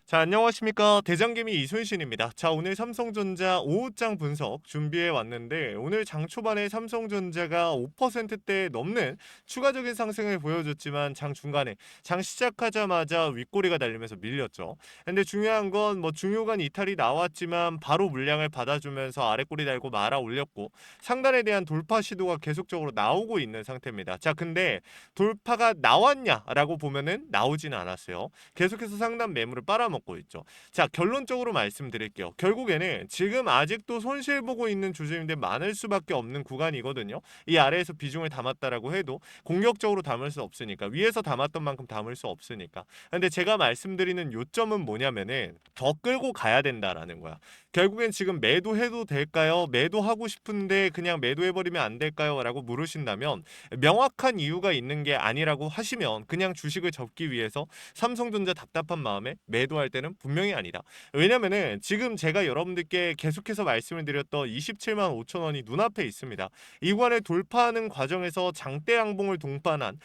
자, 안녕하십니까. 대장개미 이순신입니다. 자, 오늘 삼성전자 오후장 분석 준비해 왔는데, 오늘 장 초반에 삼성전자가 5%대 넘는 추가적인 상승을 보여줬지만, 장 중간에, 장 시작하자마자 윗꼬리가 달리면서 밀렸죠. 근데 중요한 건 뭐 중요한 이탈이 나왔지만, 바로 물량을 받아주면서 아래꼬리 달고 말아 올렸고, 상단에 대한 돌파 시도가 계속적으로 나오고 있는 상태입니다. 자, 근데 돌파가 나왔냐라고 보면은 나오지는 않았어요. 계속해서 상단 매물을 빨아먹고 있죠. 자, 결론적으로 말씀드릴게요. 결국에는 지금 아직도 손실 보고 있는 주주님들 많을 수밖에 없는 구간이거든요. 이 아래에서 비중을 담았다라고 해도 공격적으로 담을 수 없으니까, 위에서 담았던 만큼 담을 수 없으니까. 근데 제가 말씀드리는 요점은 뭐냐면은 더 끌고 가야 된다라는 거야. 결국엔 지금 매도해도 될까요? 매도하고 싶은데 그냥 매도해버리면 안 될까요? 라고 물으신다면, 명확한 이유가 있는 게 아니라고 하시면 그냥 주식을 접기 위해서 삼성전자 답답한 마음에 매도할 때는 분명히 아니다. 왜냐면은 지금 제가 여러분들께 계속해서 말씀을 드렸던 27만 5천 원이 눈앞에 있습니다. 이 구간을 돌파하는 과정에서 장대 양봉을 동반한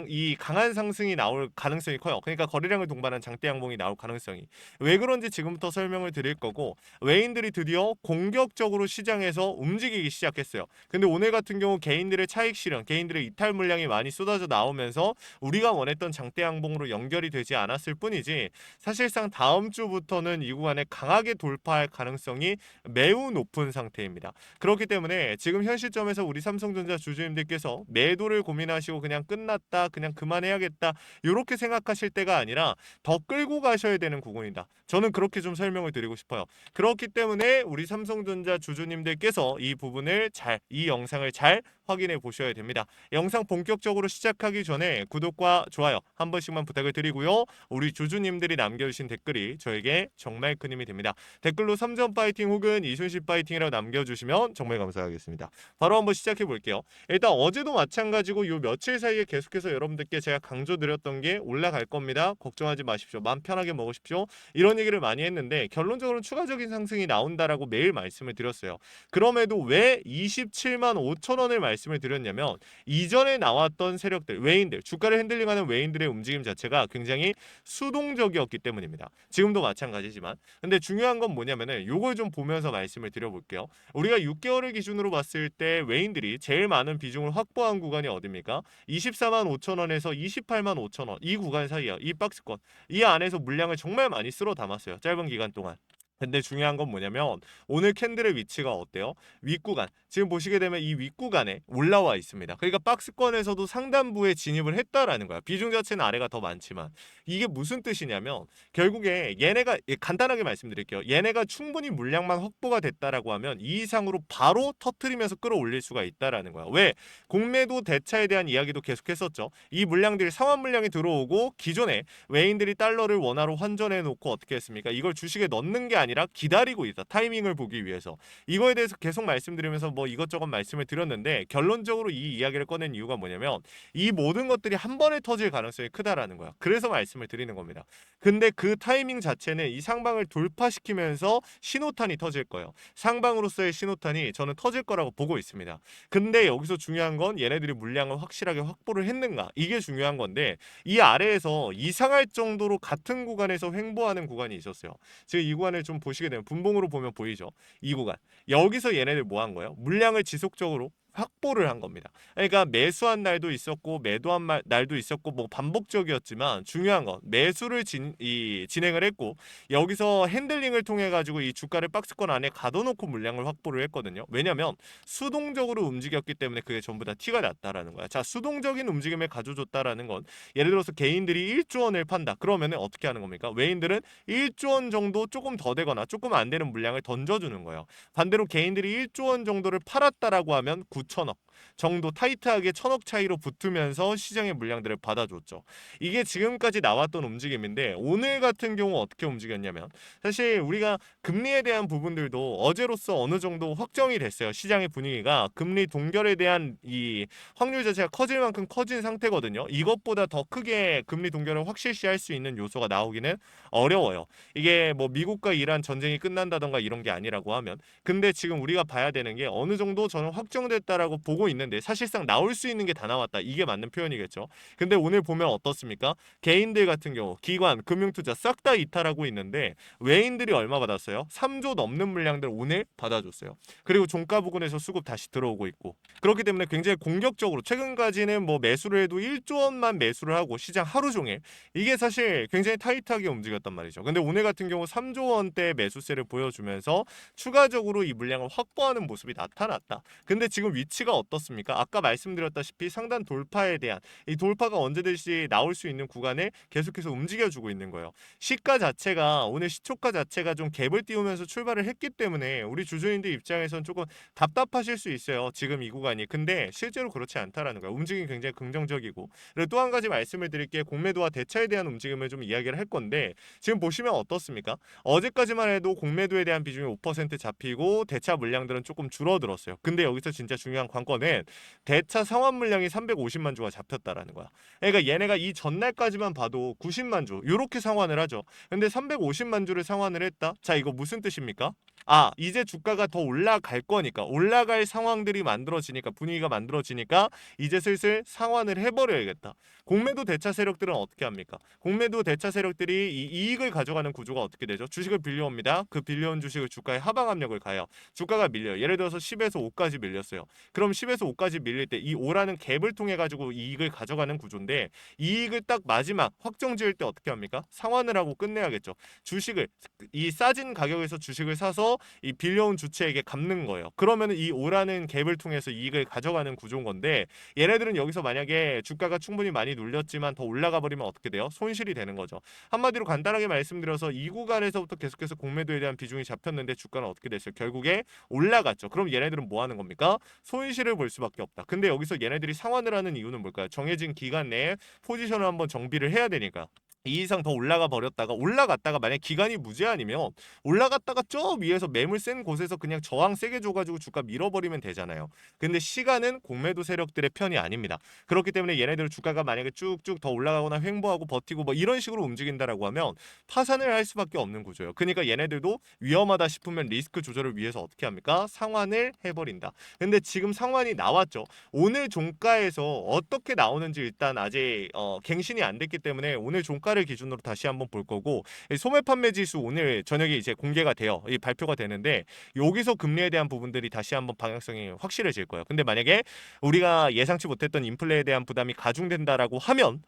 이 강한 상승이 나올 가능성이 커요. 그러니까 거래량을 동반한 장대 양봉이 나올 가능성이. 왜 그런지 지금부터 설명을 드릴 거고, 외인들이 드디어 공격적으로 시장에서 움직이기 시작했어요. 근데 오늘 같은 경우 개인들의 차익 실현, 개인들의 이탈 물량이 많이 쏟아져 나오면서 우리가 원했던 장대 양봉으로 연결이 되지 않았을 뿐이지, 사실상 다음 주부터는 이 구간에 강하게 돌파할 가능성이 매우 높은 상태입니다. 그렇기 때문에 지금 현 시점에서 우리 삼성전자 주주님들께서 매도를 고민하시고 그냥 끝났다, 그냥 그만해야겠다, 이렇게 생각하실 때가 아니라 더 끌고 가셔야 되는 부분이다. 저는 그렇게 좀 설명을 드리고 싶어요. 그렇기 때문에 우리 삼성전자 주주님들께서 이 부분을 이 영상을 잘 확인해 보셔야 됩니다. 영상 본격적으로 시작하기 전에 구독과 좋아요 한 번씩만 부탁을 드리고요. 우리 주주님들이 남겨주신 댓글이 저에게 정말 큰 힘이 됩니다. 댓글로 삼전 파이팅 혹은 이순신 파이팅이라고 남겨주시면 정말 감사하겠습니다. 바로 한번 시작해 볼게요. 일단 어제도 마찬가지고 요 며칠 사이에 계속해서 여러분들께 제가 강조드렸던 게 올라갈 겁니다. 걱정하지 마십시오. 마음 편하게 먹으십시오. 이런 얘기를 많이 했는데, 결론적으로는 추가적인 상승이 나온다라고 매일 말씀을 드렸어요. 그럼에도 왜 27만 5천 원을 말씀을 드렸냐면, 이전에 나왔던 세력들, 외인들, 주가를 핸들링하는 외인들의 움직임 자체가 굉장히 수동적이었기 때문입니다. 지금도 마찬가지지만. 근데 중요한 건 뭐냐면은 요걸 좀 보면서 말씀을 드려볼게요. 우리가 6개월을 기준으로 봤을 때 외인들이 제일 많은 비중을 확보한 구간이 어딥니까? 24만 5천 원에서 28만 5천 원, 이 구간 사이야. 이 박스권. 이 안에서 물량을 정말 많이 쓸어 담았어요. 짧은 기간 동안. 근데 중요한 건 뭐냐면, 오늘 캔들의 위치가 어때요? 윗구간. 지금 보시게 되면 이 윗구간에 올라와 있습니다. 그러니까 박스권에서도 상단부에 진입을 했다라는 거야. 비중 자체는 아래가 더 많지만. 이게 무슨 뜻이냐면, 결국에 얘네가, 간단하게 말씀드릴게요. 얘네가 충분히 물량만 확보가 됐다라고 하면 이 이상으로 바로 터트리면서 끌어올릴 수가 있다라는 거야. 왜? 공매도 대차에 대한 이야기도 계속했었죠. 이 물량들이 상환 물량이 들어오고, 기존에 외인들이 달러를 원화로 환전해 놓고 어떻게 했습니까? 이걸 주식에 넣는 게 아니라 기다리고 있다. 타이밍을 보기 위해서. 이거에 대해서 계속 말씀드리면서 뭐 이것저것 말씀을 드렸는데, 결론적으로 이 이야기를 꺼낸 이유가 뭐냐면, 이 모든 것들이 한 번에 터질 가능성이 크다라는 거야. 그래서 말씀을 드리는 겁니다. 근데 그 타이밍 자체는 이 상방을 돌파시키면서 신호탄이 터질 거예요. 상방으로서의 신호탄이 저는 터질 거라고 보고 있습니다. 근데 여기서 중요한 건 얘네들이 물량을 확실하게 확보를 했는가, 이게 중요한 건데, 이 아래에서 이상할 정도로 같은 구간에서 횡보하는 구간이 있었어요. 지금 이 구간을 좀 보시게 되면 분봉으로 보면 보이죠. 이 구간. 여기서 얘네들 뭐 한 거예요? 물량을 지속적으로 확보를 한 겁니다. 그러니까 매수한 날도 있었고 매도한 날도 있었고, 뭐 반복적이었지만, 중요한 건 매수를 진행을 했고, 여기서 핸들링을 통해 가지고 이 주가를 박스권 안에 가둬놓고 물량을 확보를 했거든요. 왜냐면 수동적으로 움직였기 때문에 그게 전부 다 티가 났다라는 거야. 자, 수동적인 움직임을 가져줬다라는 건, 예를 들어서 개인들이 1조 원을 판다. 그러면 어떻게 하는 겁니까? 외인들은 1조 원 정도 조금 더 되거나 조금 안 되는 물량을 던져주는 거예요. 반대로 개인들이 1조 원 정도를 팔았다라고 하면 9천억 정도 타이트하게 1,000억 차이로 붙으면서 시장의 물량들을 받아줬죠. 이게 지금까지 나왔던 움직임인데, 오늘 같은 경우 어떻게 움직였냐면, 사실 우리가 금리에 대한 부분들도 어제로서 어느 정도 확정이 됐어요. 시장의 분위기가 금리 동결에 대한 이 확률 자체가 커질 만큼 커진 상태거든요. 이것보다 더 크게 금리 동결을 확실시할 수 있는 요소가 나오기는 어려워요. 이게 뭐 미국과 이란 전쟁이 끝난다던가 이런 게 아니라고 하면. 근데 지금 우리가 봐야 되는 게, 어느 정도 저는 확정됐다라고 보고 나오고 있는데 사실상 나올 수 있는 게 다 나왔다. 이게 맞는 표현이겠죠. 근데 오늘 보면 어떻습니까? 개인들 같은 경우 기관, 금융투자 싹 다 이탈하고 있는데 외인들이 얼마 받았어요? 3조 넘는 물량들 오늘 받아줬어요. 그리고 종가 부근에서 수급 다시 들어오고 있고 그렇기 때문에 굉장히 공격적으로 최근까지는 뭐 매수를 해도 1조 원만 매수를 하고 시장 하루 종일 이게 사실 굉장히 타이트하게 움직였단 말이죠. 근데 오늘 같은 경우 3조 원대 매수세를 보여주면서 추가적으로 이 물량을 확보하는 모습이 나타났다. 근데 지금 위치가 어떻습니까? 아까 말씀드렸다시피 상단 돌파에 대한 이 돌파가 언제든지 나올 수 있는 구간에 계속해서 움직여주고 있는 거예요. 시가 자체가 오늘 시초가 자체가 좀 갭을 띄우면서 출발을 했기 때문에 우리 주주님들 입장에선 조금 답답하실 수 있어요. 지금 이 구간이. 근데 실제로 그렇지 않다라는 거예요. 움직임이 굉장히 긍정적이고. 그리고 또 한 가지 말씀을 드릴게 공매도와 대차에 대한 움직임을 좀 이야기를 할 건데 지금 보시면 어떻습니까? 어제까지만 해도 공매도에 대한 비중이 5% 잡히고 대차 물량들은 조금 줄어들었어요. 근데 여기서 진짜 중요한 관건은 대차 상환 물량이 350만 주가 잡혔다라는 거야. 그러니까 얘네가 이 전날까지만 봐도 90만 주 이렇게 상환을 하죠. 근데 350만 주를 상환을 했다? 자, 이거 무슨 뜻입니까? 아, 이제 주가가 더 올라갈 거니까 올라갈 상황들이 만들어지니까 분위기가 만들어지니까 이제 슬슬 상환을 해버려야겠다. 공매도 대차 세력들은 어떻게 합니까? 공매도 대차 세력들이 이 이익을 가져가는 구조가 어떻게 되죠? 주식을 빌려옵니다. 그 빌려온 주식을 주가에 하방 압력을 가요. 주가가 밀려요. 예를 들어서 10에서 5까지 밀렸어요. 그럼 10에서 5까지 밀릴 때 이 5라는 갭을 통해 가지고 이익을 가져가는 구조인데 이익을 딱 마지막 확정 지을 때 어떻게 합니까? 상환을 하고 끝내야겠죠. 주식을 이 싸진 가격에서 주식을 사서 이 빌려온 주체에게 갚는 거예요. 그러면 이 5라는 갭을 통해서 이익을 가져가는 구조인 건데 얘네들은 여기서 만약에 주가가 충분히 많이 눌렸지만 더 올라가 버리면 어떻게 돼요? 손실이 되는 거죠. 한마디로 간단하게 말씀드려서 이 구간에서부터 계속해서 공매도에 대한 비중이 잡혔는데 주가는 어떻게 됐어요? 결국에 올라갔죠. 그럼 얘네들은 뭐 하는 겁니까? 손실을 볼 수밖에 없다. 근데 여기서 얘네들이 상환을 하는 이유는 뭘까요? 정해진 기간 내에 포지션을 한번 정비를 해야 되니까. 이 이상 더 올라가 버렸다가 올라갔다가 만약 기간이 무제한이면 올라갔다가 저 위에서 매물 센 곳에서 그냥 저항 세게 줘가지고 주가 밀어버리면 되잖아요. 근데 시간은 공매도 세력들의 편이 아닙니다. 그렇기 때문에 얘네들 주가가 만약에 쭉쭉 더 올라가거나 횡보하고 버티고 뭐 이런 식으로 움직인다라고 하면 파산을 할 수밖에 없는 구조예요. 그러니까 얘네들도 위험하다 싶으면 리스크 조절을 위해서 어떻게 합니까? 상환을 해버린다. 근데 지금 상환이 나왔죠. 오늘 종가에서 어떻게 나오는지 일단 아직 갱신이 안 됐기 때문에 오늘 종가를 기준으로 다시 한번 볼 거고 소매 판매 지수 오늘 저녁에 이제 공개가 돼요. 이 발표가 되는데 여기서 금리에 대한 부분들이 다시 한번 방향성이 확실해질 거예요. 근데 만약에 우리가 예상치 못했던 인플레에 대한 부담이 가중된다라고 하면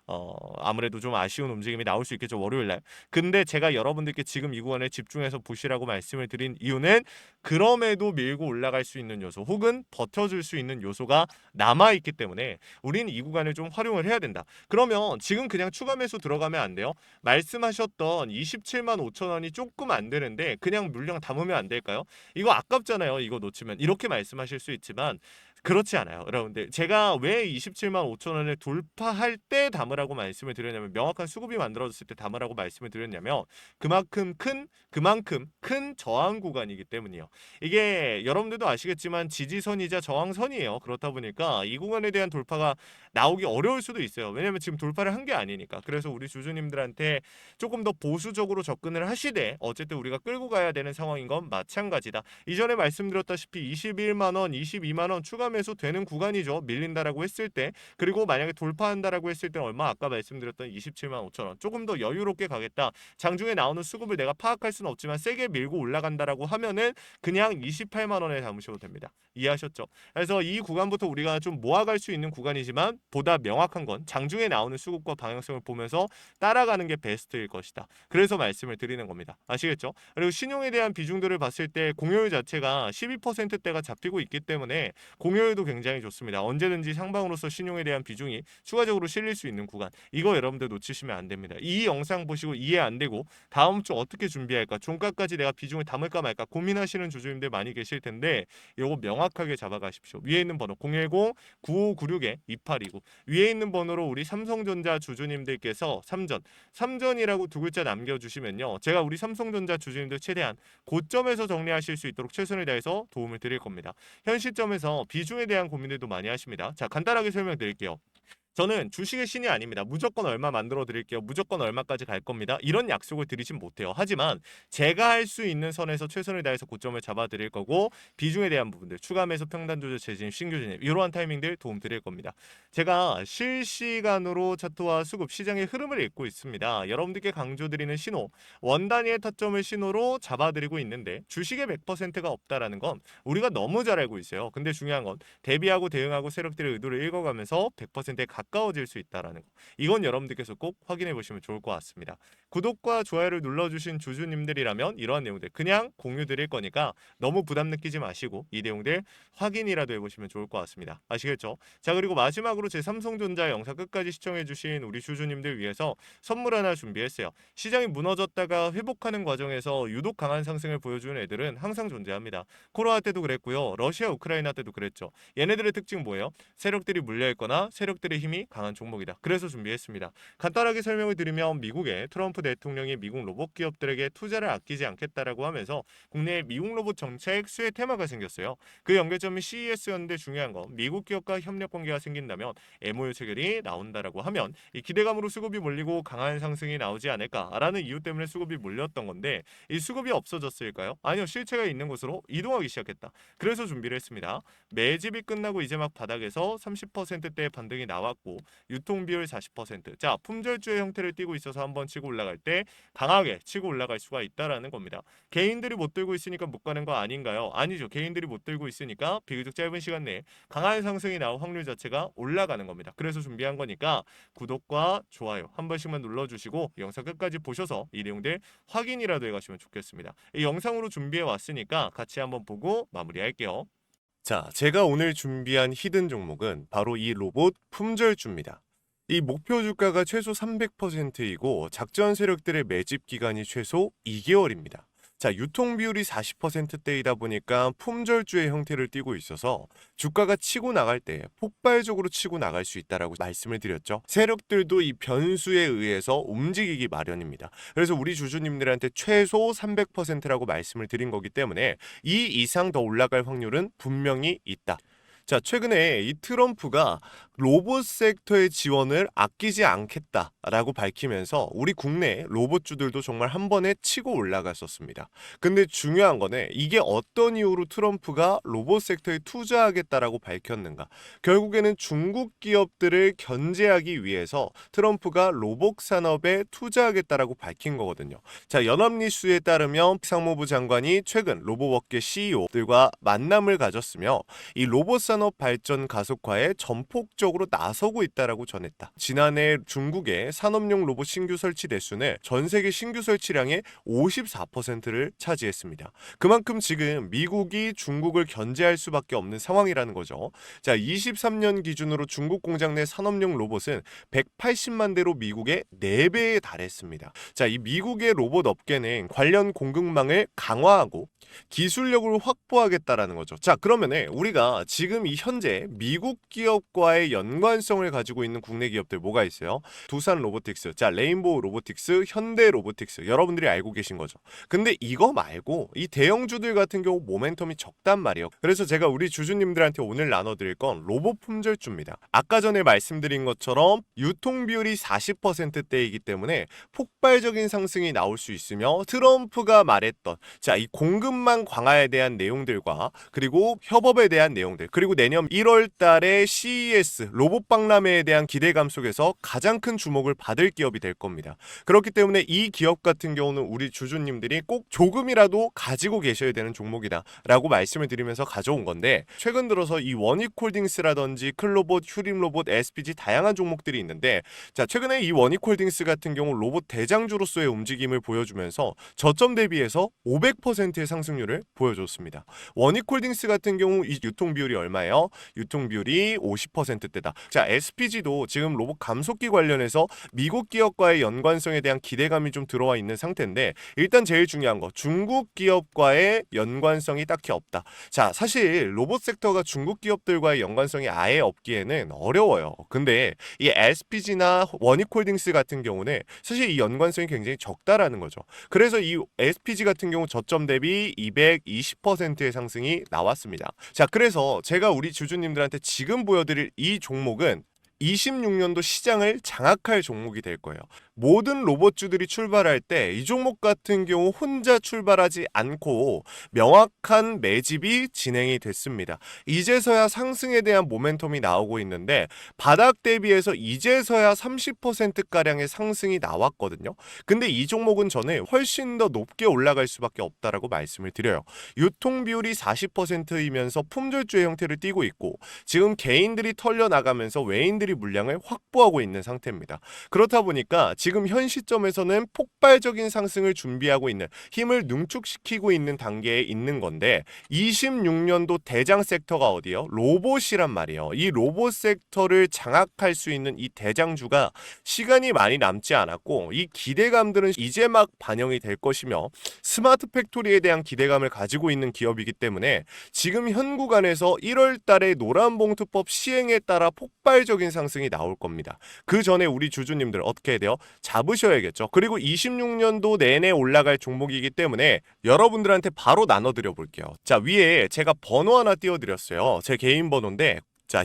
아무래도 좀 아쉬운 움직임이 나올 수 있겠죠. 월요일 날. 근데 제가 여러분들께 지금 이 구간에 집중해서 보시라고 말씀을 드린 이유는 그럼에도 밀고 올라갈 수 있는 요소 혹은 버텨줄 수 있는 요소가 남아있기 때문에 우린 이 구간을 좀 활용을 해야 된다. 그러면 지금 그냥 추가 매수 들어가면 안 돼요? 말씀하셨던 27만 5천 원이 조금 안 되는데 그냥 물량 담으면 안 될까요? 이거 아깝잖아요. 이거 놓치면. 이렇게 말씀하실 수 있지만 그렇지 않아요. 여러분들 제가 왜 27만 5천 원을 돌파할 때 담으라고 말씀을 드렸냐면 명확한 수급이 만들어졌을 때 담으라고 말씀을 드렸냐면 그만큼 큰 저항 구간이기 때문이요. 이게 여러분들도 아시겠지만 지지선이자 저항선이에요. 그렇다 보니까 이 구간에 대한 돌파가 나오기 어려울 수도 있어요. 왜냐면 지금 돌파를 한 게 아니니까. 그래서 우리 주주님들한테 조금 더 보수적으로 접근을 하시되 어쨌든 우리가 끌고 가야 되는 상황인 건 마찬가지다. 이전에 말씀드렸다시피 21만 원, 22만 원 추가 매수 되는 구간이죠. 밀린다라고 했을 때. 그리고 만약에 돌파한다라고 했을 때 얼마 아까 말씀드렸던 27만 5천 원. 조금 더 여유롭게 가겠다. 장중에 나오는 수급을 내가 파악할 수는 없지만 세게 밀고 올라간다라고 하면은 그냥 28만 원에 담으셔도 됩니다. 이해하셨죠? 그래서 이 구간부터 우리가 좀 모아갈 수 있는 구간이지만 보다 명확한 건 장중에 나오는 수급과 방향성을 보면서 따라가는 게 베스트일 것이다. 그래서 말씀을 드리는 겁니다. 아시겠죠? 그리고 신용에 대한 비중들을 봤을 때 공여율 자체가 12%대가 잡히고 있기 때문에 공여율도 굉장히 좋습니다. 언제든지 상방으로서 신용에 대한 비중이 추가적으로 실릴 수 있는 구간. 이거 여러분들 놓치시면 안 됩니다. 이 영상 보시고 이해 안 되고 다음 주 어떻게 준비할까? 종가까지 내가 비중을 담을까 말까 고민하시는 주주님들 많이 계실 텐데 요거 명확하게 잡아가십시오. 위에 있는 번호 010-9596-2829 위에 있는 번호로 우리 삼성전자 주주님들께서 삼전이라고 두 글자 남겨주시면요. 제가 우리 삼성전자 주주님들 최대한 고점에서 정리하실 수 있도록 최선을 다해서 도움을 드릴 겁니다. 현 시점에서 비중에 대한 고민들도 많이 하십니다. 자, 간단하게 설명드릴게요. 저는 주식의 신이 아닙니다. 무조건 얼마 만들어 드릴게요. 무조건 얼마까지 갈 겁니다. 이런 약속을 드리진 못해요. 하지만 제가 할 수 있는 선에서 최선을 다해서 고점을 잡아 드릴 거고 비중에 대한 부분들, 추가 매수 평단 조절 재진입, 신규 진입 이러한 타이밍들 도움 드릴 겁니다. 제가 실시간으로 차트와 수급 시장의 흐름을 읽고 있습니다. 여러분들께 강조드리는 신호, 원 단위의 타점을 신호로 잡아 드리고 있는데 주식의 100%가 없다라는 건 우리가 너무 잘 알고 있어요. 근데 중요한 건 대비하고 대응하고 세력들의 의도를 읽어가면서 100%에 가까워질 수 있다라는 거. 이건 여러분들께서 꼭 확인해 보시면 좋을 것 같습니다. 구독과 좋아요를 눌러주신 주주님들이라면 이러한 내용들 그냥 공유 드릴 거니까 너무 부담 느끼지 마시고 이 내용들 확인이라도 해보시면 좋을 것 같습니다. 아시겠죠? 자, 그리고 마지막으로 제 삼성전자 영상 끝까지 시청해주신 우리 주주님들 위해서 선물 하나 준비했어요. 시장이 무너졌다가 회복하는 과정에서 유독 강한 상승을 보여주는 애들은 항상 존재합니다. 코로나 때도 그랬고요. 러시아 우크라이나 때도 그랬죠. 얘네들의 특징 뭐예요? 세력들이 물려있거나 세력들의 힘이 강한 종목이다. 그래서 준비했습니다. 간단하게 설명을 드리면 미국의 트럼프 대통령이 미국 로봇 기업들에게 투자를 아끼지 않겠다라고 하면서 국내에 미국 로봇 정책 수혜 테마가 생겼어요. 그 연결점이 CES였는데 중요한 건 미국 기업과 협력 관계가 생긴다면 MOU 체결이 나온다라고 하면 이 기대감으로 수급이 몰리고 강한 상승이 나오지 않을까라는 이유 때문에 수급이 몰렸던 건데 이 수급이 없어졌을까요? 아니요. 실체가 있는 곳으로 이동하기 시작했다. 그래서 준비를 했습니다. 매집이 끝나고 이제 막 바닥에서 30%대의 반등이 나왔고 유통 비율 40%. 자, 품절주의 형태를 띠고 있어서 한번 치고 올라갈 때 강하게 치고 올라갈 수가 있다라는 겁니다. 개인들이 못 들고 있으니까 못 가는 거 아닌가요? 아니죠. 개인들이 못 들고 있으니까 비교적 짧은 시간 내에 강한 상승이 나올 확률 자체가 올라가는 겁니다. 그래서 준비한 거니까 구독과 좋아요 한 번씩만 눌러주시고 영상 끝까지 보셔서 이 내용들 확인이라도 해가시면 좋겠습니다. 이 영상으로 준비해 왔으니까 같이 한번 보고 마무리할게요. 자, 제가 오늘 준비한 히든 종목은 바로 이 로봇 품절주입니다. 이 목표 주가가 최소 300%이고 작전 세력들의 매집 기간이 최소 2개월입니다. 자, 유통 비율이 40%대이다 보니까 품절주의 형태를 띠고 있어서 주가가 치고 나갈 때 폭발적으로 치고 나갈 수 있다라고 말씀을 드렸죠. 세력들도 이 변수에 의해서 움직이기 마련입니다. 그래서 우리 주주님들한테 최소 300%라고 말씀을 드린 거기 때문에 이 이상 더 올라갈 확률은 분명히 있다. 자, 최근에 이 트럼프가 로봇 섹터의 지원을 아끼지 않겠다라고 밝히면서 우리 국내 로봇주들도 정말 한 번에 치고 올라갔었습니다. 근데 중요한 거는 이게 어떤 이유로 트럼프가 로봇 섹터에 투자하겠다라고 밝혔는가? 결국에는 중국 기업들을 견제하기 위해서 트럼프가 로봇 산업에 투자하겠다라고 밝힌 거거든요. 자, 연합뉴스에 따르면 상무부 장관이 최근 로봇업계 CEO들과 만남을 가졌으며 이 로봇 산업 발전 가속화에 전폭적으로 나서고 있다라고 전했다. 지난해 중국의 산업용 로봇 신규 설치 대수는 전 세계 신규 설치량의 54%를 차지했습니다. 그만큼 지금 미국이 중국을 견제할 수밖에 없는 상황이라는 거죠. 자, 23년 기준으로 중국 공장 내 산업용 로봇은 180만 대로 미국의 4배에 달했습니다. 자, 이 미국의 로봇 업계는 관련 공급망을 강화하고 기술력을 확보하겠다라는 거죠. 자, 그러면은 우리가 지금 이 현재 미국 기업과의 연관성을 가지고 있는 국내 기업들 뭐가 있어요? 두산 로보틱스, 자, 레인보우 로보틱스, 현대 로보틱스 여러분들이 알고 계신 거죠. 근데 이거 말고 이 대형주들 같은 경우 모멘텀이 적단 말이에요. 그래서 제가 우리 주주님들한테 오늘 나눠드릴 건 로봇 품절주입니다. 아까 전에 말씀드린 것처럼 유통 비율이 40%대이기 때문에 폭발적인 상승이 나올 수 있으며 트럼프가 말했던 자, 이 공급망 강화에 대한 내용들과 그리고 협업에 대한 내용들 그리고 내년 1월 달에 CES 로봇 박람회에 대한 기대감 속에서 가장 큰 주목을 받을 기업이 될 겁니다. 그렇기 때문에 이 기업 같은 경우는 우리 주주님들이 꼭 조금이라도 가지고 계셔야 되는 종목이다 라고 말씀을 드리면서 가져온 건데 최근 들어서 이 원익홀딩스라든지 클로봇, 휴림로봇, SPG 다양한 종목들이 있는데 자, 최근에 이 원익홀딩스 같은 경우 로봇 대장주로서의 움직임을 보여주면서 저점 대비해서 500%의 상승률을 보여줬습니다. 원익홀딩스 같은 경우 이 유통 비율이 얼마예요? 유통 비율이 50%대다. 자, SPG도 지금 로봇 감속기 관련해서 미국 기업과의 연관성에 대한 기대감이 좀 들어와 있는 상태인데 일단 제일 중요한 거 중국 기업과의 연관성이 딱히 없다. 자, 사실 로봇 섹터가 중국 기업들과의 연관성이 아예 없기에는 어려워요. 근데 이 SPG나 원익홀딩스 같은 경우는 사실 이 연관성이 굉장히 적다라는 거죠. 그래서 이 SPG 같은 경우 저점 대비 220%의 상승이 나왔습니다. 자, 그래서 제가 우리 주주님들한테 지금 보여드릴 이 종목은 26년도 시장을 장악할 종목이 될 거예요. 모든 로봇주들이 출발할 때 이 종목 같은 경우 혼자 출발하지 않고 명확한 매집이 진행이 됐습니다. 이제서야 상승에 대한 모멘텀이 나오고 있는데 바닥 대비해서 이제서야 30%가량의 상승이 나왔거든요. 근데 이 종목은 저는 훨씬 더 높게 올라갈 수밖에 없다라고 말씀을 드려요. 유통 비율이 40%이면서 품절주의 형태를 띠고 있고 지금 개인들이 털려 나가면서 외인들이 물량을 확보하고 있는 상태입니다. 그렇다 보니까 지금 현 시점에서는 폭발적인 상승을 준비하고 있는, 힘을 능축시키고 있는 단계에 있는 건데 26년도 대장 섹터가 어디요? 로봇이란 말이에요. 이 로봇 섹터를 장악할 수 있는 이 대장주가 시간이 많이 남지 않았고 이 기대감들은 이제 막 반영이 될 것이며 스마트 팩토리에 대한 기대감을 가지고 있는 기업이기 때문에 지금 현 구간에서 1월 달에 노란봉투법 시행에 따라 폭발적인 상승이 나올 겁니다. 그 전에 우리 주주님들 어떻게 해야 돼요? 잡으셔야겠죠. 그리고 26년도 내내 올라갈 종목이기 때문에 여러분들한테 바로 나눠드려 볼게요. 자, 위에 제가 번호 하나 띄워드렸어요. 제 개인 번호인데, 자,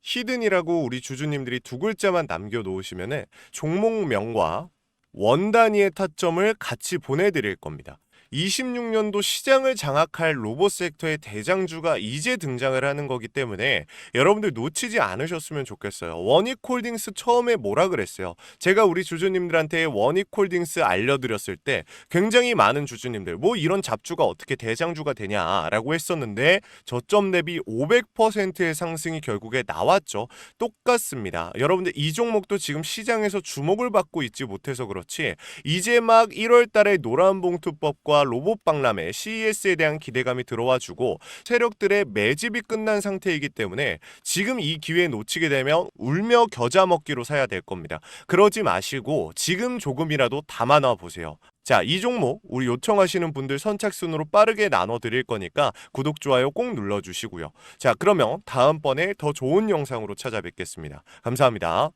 히든이라고 우리 주주님들이 두 글자만 남겨놓으시면은 종목명과 원 단위의 타점을 같이 보내드릴 겁니다. 26년도 시장을 장악할 로봇 섹터의 대장주가 이제 등장을 하는 거기 때문에 여러분들 놓치지 않으셨으면 좋겠어요. 원익홀딩스 처음에 뭐라 그랬어요? 제가 우리 주주님들한테 원익홀딩스 알려드렸을 때 굉장히 많은 주주님들 뭐 이런 잡주가 어떻게 대장주가 되냐라고 했었는데 저점 대비 500%의 상승이 결국에 나왔죠. 똑같습니다. 여러분들 이 종목도 지금 시장에서 주목을 받고 있지 못해서 그렇지 이제 막 1월 달에 노란봉투법과 로봇 박람회 CES에 대한 기대감이 들어와주고 세력들의 매집이 끝난 상태이기 때문에 지금 이 기회 놓치게 되면 울며 겨자 먹기로 사야 될 겁니다. 그러지 마시고 지금 조금이라도 담아놔 보세요. 자, 이 종목 우리 요청하시는 분들 선착순으로 빠르게 나눠드릴 거니까 구독, 좋아요 꼭 눌러주시고요. 자, 그러면 다음번에 더 좋은 영상으로 찾아뵙겠습니다. 감사합니다.